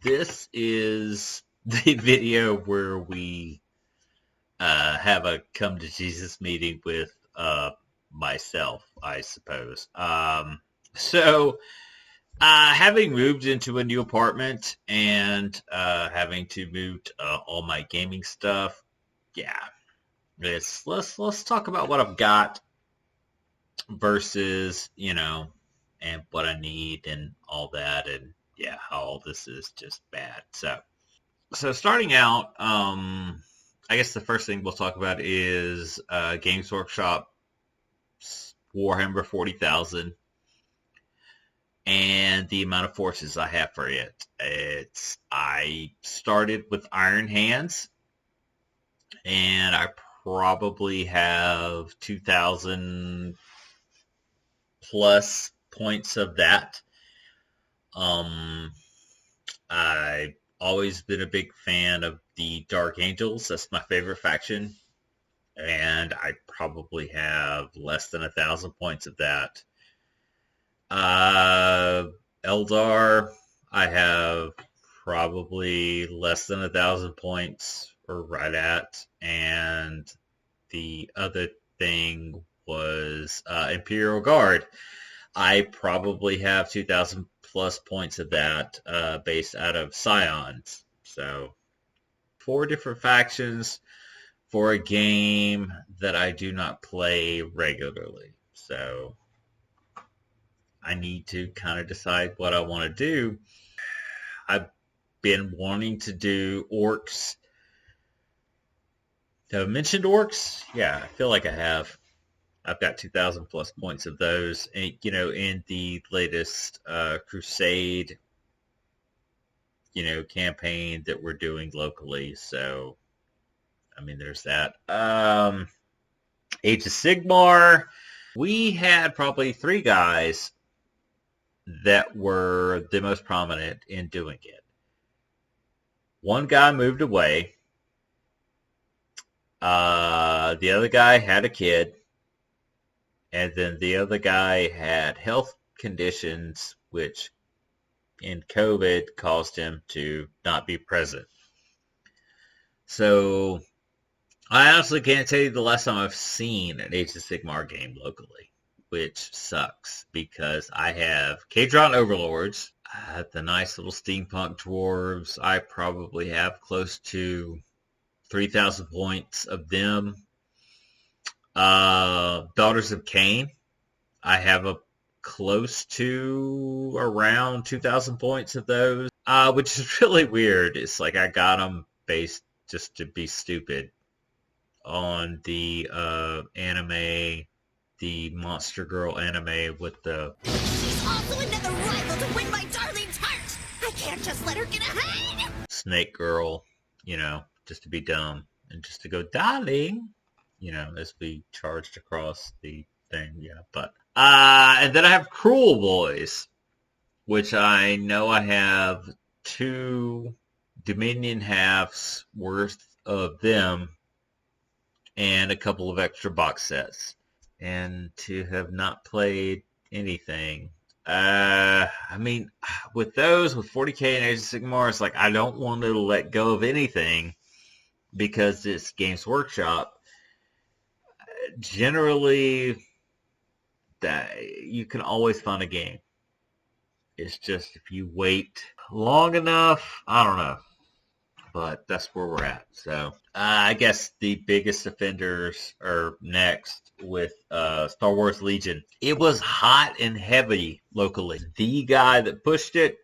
This is the video where we have a come to Jesus meeting with myself, I suppose. Having moved into a new apartment and having to move all my gaming stuff, yeah, let's talk about what I've got versus and what I need and all that, and yeah, how all this is just bad. So starting out, I guess the first thing we'll talk about is Games Workshop Warhammer 40,000 and the amount of forces I have for it. I started with Iron Hands, and I probably have 2,000 plus points of that. I've always been a big fan of the Dark Angels. That's my favorite faction, and I probably have less than 1,000 points of that. Eldar, I have probably less than 1,000 points, or right at, and the other thing was Imperial Guard. I probably have 2,000 plus points of that based out of Scions. So 4 different factions for a game that I do not play regularly. So I need to kind of decide what I want to do. I've been wanting to do orcs. Have I mentioned orcs? Yeah, I feel like I have. I've got 2,000 plus points of those, and, in the latest Crusade, campaign that we're doing locally. So, I mean, there's that. Age of Sigmar, we had probably 3 guys that were the most prominent in doing it. One guy moved away. The other guy had a kid. And then the other guy had health conditions, which in COVID caused him to not be present. So I honestly can't tell you the last time I've seen an Age of Sigmar game locally, which sucks because I have Kharadron Overlords, the nice little steampunk dwarves. I probably have close to 3,000 points of them. Daughters of Cain, I have a close to around 2,000 points of those, which is really weird. It's like I got them based just to be stupid on the anime, the Monster Girl anime with the... She's also another rival to win my darling's heart. I can't just let her get ahead. Snake Girl, just to be dumb and just to go, darling. As we charged across the thing, yeah. But and then I have Cruel Boys, which I know I have 2 Dominion halves worth of them, and a couple of extra box sets. And to have not played anything, I mean, with those, with 40k and Age of Sigmar, it's like I don't want to let go of anything because it's Games Workshop. Generally, that you can always find a game. It's just if you wait long enough, I don't know. But that's where we're at. So I guess the biggest offenders are next with Star Wars Legion. It was hot and heavy locally. The guy that pushed it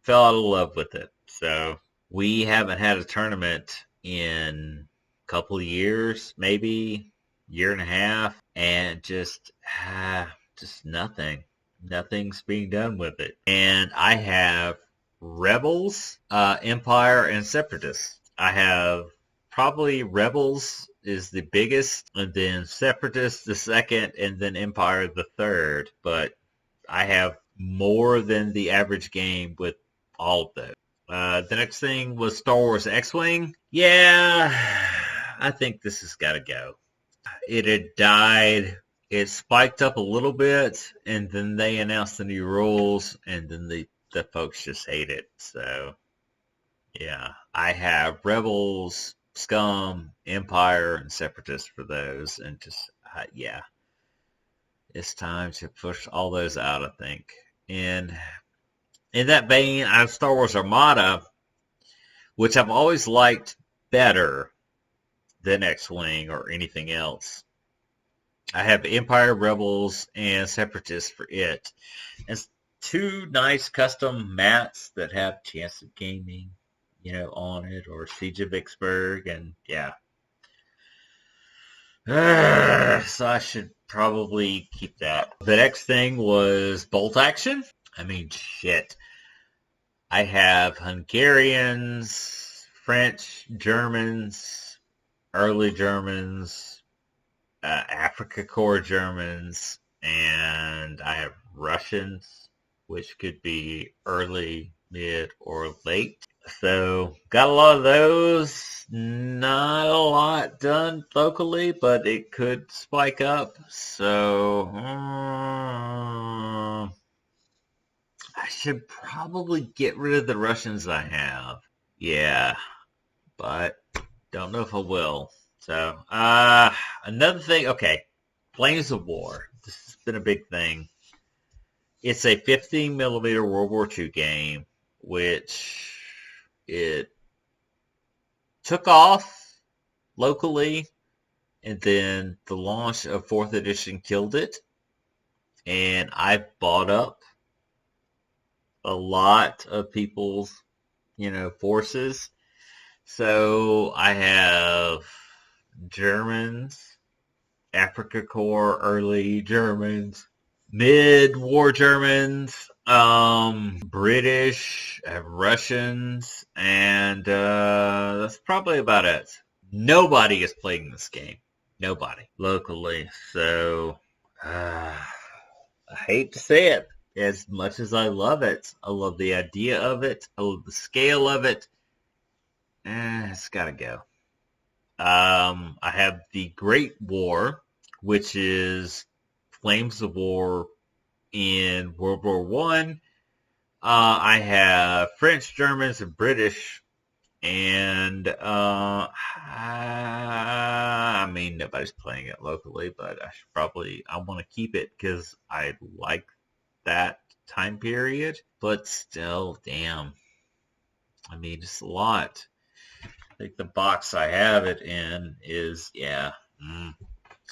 fell out of love with it. So we haven't had a tournament in a couple of years, maybe year and a half, and just nothing. Nothing's being done with it. And I have Rebels, Empire, and Separatists. I have probably Rebels is the biggest, and then Separatists the second, and then Empire the third. But I have more than the average game with all of those. The next thing was Star Wars X-Wing. Yeah, I think this has got to go. It had died. It spiked up a little bit, and then they announced the new rules, and then the folks just hate it. So Yeah, I have Rebels, Scum, Empire, and Separatists for those, and just yeah, it's time to push all those out. I think. And in that vein, I have Star Wars Armada, which I've always liked better than X-Wing or anything else. I have Empire, Rebels, and Separatists for it. And two nice custom mats that have Chance of Gaming, on it, or Siege of Vicksburg, and yeah. So I should probably keep that. The next thing was Bolt Action. I mean, shit. I have Hungarians, French, Germans, early Germans, Afrika Korps Germans, and I have Russians, which could be early, mid, or late. So got a lot of those. Not a lot done locally, but it could spike up. So I should probably get rid of the Russians I have. Yeah, but don't know if I will. So another thing. Okay, Flames of War. This has been a big thing. It's a 15 millimeter World War II game, which it took off locally, and then the launch of 4th edition killed it. And I bought up a lot of people's, forces. So I have Germans, Afrika Korps, early Germans, mid-war Germans, British, Russians, and that's probably about it. Nobody is playing this game. Nobody. Locally. So, I hate to say it. As much as I love it, I love the idea of it, I love the scale of it, it's gotta go. I have the Great War, which is Flames of War in World War One. I have French, Germans, and British, and I mean nobody's playing it locally, but I want to keep it because I like that time period. But still, damn, I mean it's a lot. I think the box I have it in is I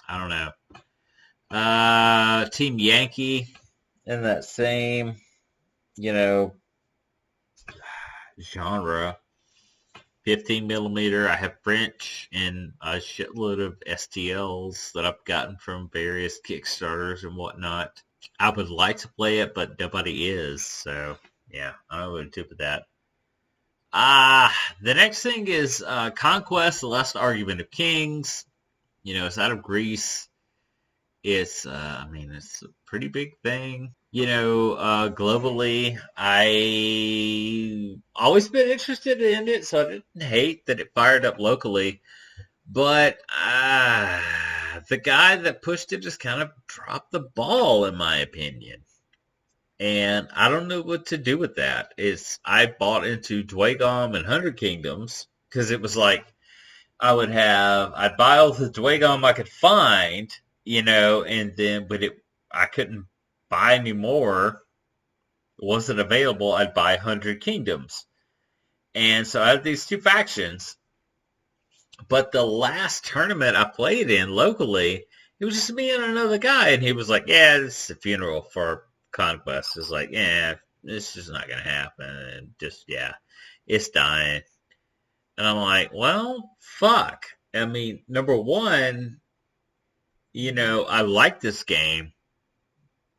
don't know. Team Yankee in that same, genre. 15 millimeter. I have French and a shitload of STLs that I've gotten from various Kickstarters and whatnot. I would like to play it, but nobody is. So, yeah, I don't know what to do with that. The next thing is Conquest, The Last Argument of Kings. It's out of Greece. It's, it's a pretty big thing. Globally, I always been interested in it, so I didn't hate that it fired up locally. But the guy that pushed it just kind of dropped the ball, in my opinion. And I don't know what to do with that. I bought into Dwagom and 100 Kingdoms because it was like I'd buy all the Dwagom I could find, and then, I couldn't buy any more. It wasn't available. I'd buy 100 Kingdoms. And so I had these two factions. But the last tournament I played in locally, it was just me and another guy. And he was like, yeah, this is a funeral for Conquest. It's like, yeah, this is not going to happen. And just, it's dying. And I'm like, well, fuck. I mean, number one, I like this game.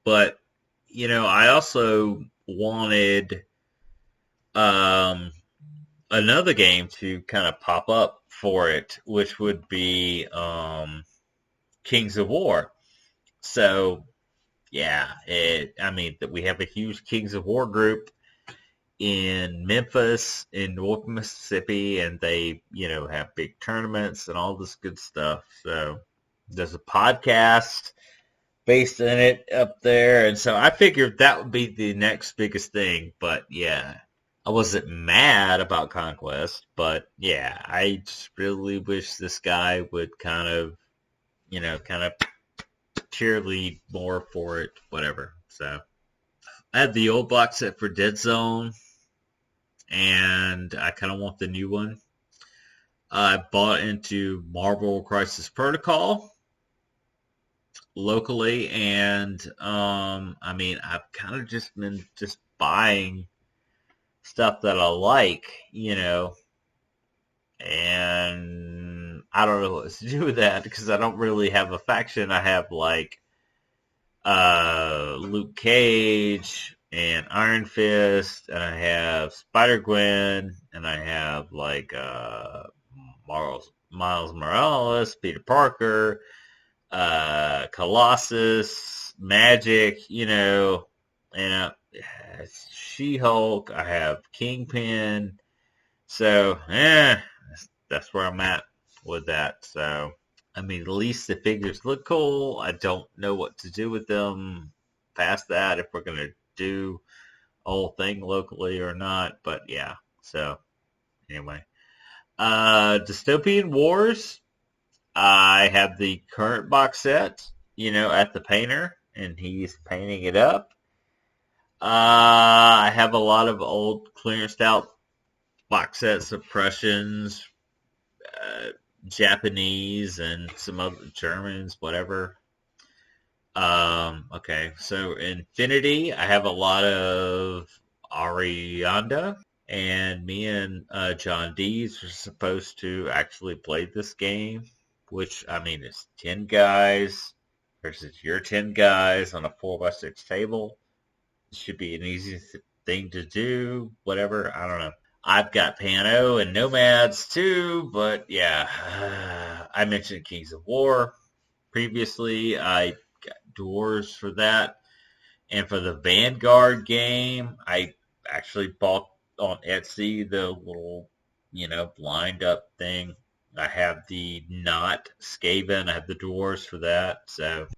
But, I also wanted another game to kind of pop up for it, which would be Kings of War. So, we have a huge Kings of War group in Memphis, in North Mississippi, and they, have big tournaments and all this good stuff. So, there's a podcast based in it up there, and so I figured that would be the next biggest thing. But yeah, I wasn't mad about Conquest, but yeah, I just really wish this guy would kind of, kind of cheerlead more for it, whatever. So I had the old box set for Dead Zone, and I kind of want the new one. I bought into Marvel Crisis Protocol locally, and I mean, I've kind of just been just buying stuff that I like, and I don't know what to do with that because I don't really have a faction. I have like Luke Cage and Iron Fist, and I have Spider-Gwen, and I have like Miles Morales, Peter Parker, Colossus, Magic, and She-Hulk. I have Kingpin. So, that's where I'm at with that. So, I mean, at least the figures look cool. I don't know what to do with them past that, if we're going to do a whole thing locally or not. But yeah, so anyway. Dystopian Wars. I have the current box set, at the painter, and he's painting it up. I have a lot of old clearance out box set suppressions, Japanese and some other Germans, whatever. Okay, so Infinity, I have a lot of Arianda, and me and John Dees are supposed to actually play this game, which, I mean, it's 10 guys versus your 10 guys on a 4x6 table. It should be an easy thing to do, whatever, I don't know. I've got Pano and Nomads too, but yeah, I mentioned Kings of War previously. I got Doors for that. And for the Vanguard game, I actually bought on Etsy the little, blind up thing. I have the Not Skaven. I have the Dwarves for that.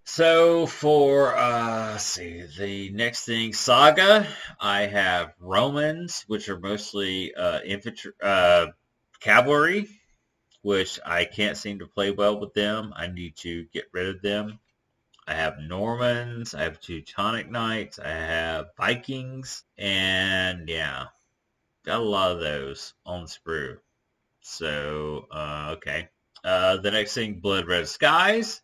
So for, let's see, the next thing, Saga, I have Romans, which are mostly infantry, cavalry, which I can't seem to play well with them. I need to get rid of them. I have Normans, I have Teutonic Knights, I have Vikings, and yeah, got a lot of those on the sprue. So, okay. The next thing, Blood Red Skies.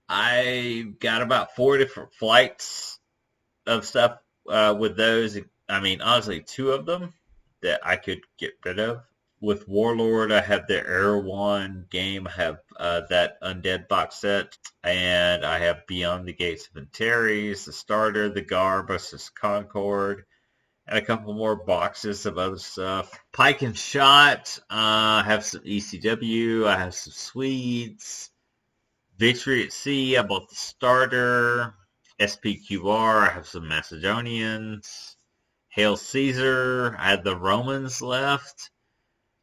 I got about 4 different flights of stuff with those. I mean, honestly, 2 of them that I could get rid of. With Warlord, I have the Erewhon game. I have that Undead box set. And I have Beyond the Gates of Antares, the Starter, the Garbus, Concord, and a couple more boxes of other stuff. Pike and Shot. I have some ECW. I have some Swedes. Victory at Sea. I bought the Starter. SPQR. I have some Macedonians. Hail Caesar. I had the Romans left.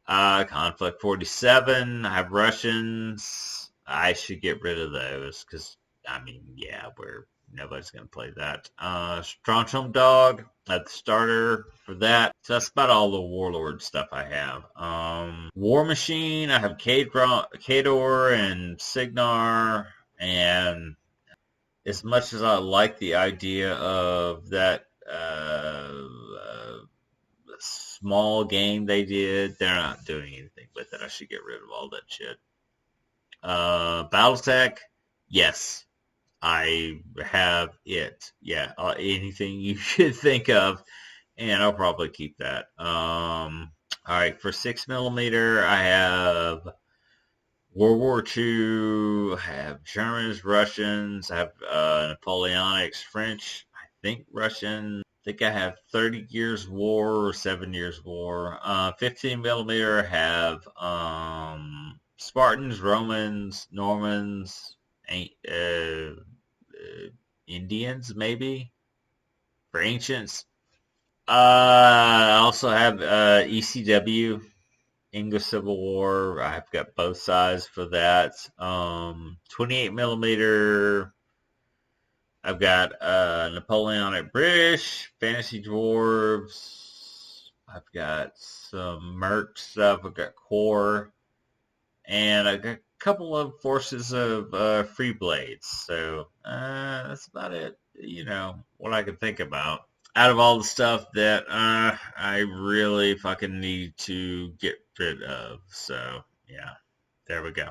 Conflict 47. I have Russians. I should get rid of those because, I mean, yeah, nobody's going to play that. Strontium Dog, I have the Starter for that. So that's about all the Warlord stuff I have. War Machine, I have Khador and Signar, and as much as I like the idea of that small game they did, they're not doing anything with it. I should get rid of all that shit. Battletech, yes. I have it. Yeah, anything you should think of, and I'll probably keep that. All right, for 6mm, I have World War II, I have Germans, Russians, I have Napoleonics, French, I think Russian. I think I have 30 Years War or 7 Years War. 15mm, I have Spartans, Romans, Normans, Indians, maybe, for Ancients. I also have ECW, English Civil War. I've got both sides for that. 28mm. I've got Napoleonic British, Fantasy Dwarves. I've got some merch stuff. I've got core, and I got a couple of forces of free blades. So that's about it. What I can think about. Out of all the stuff that I really fucking need to get rid of. So yeah, there we go.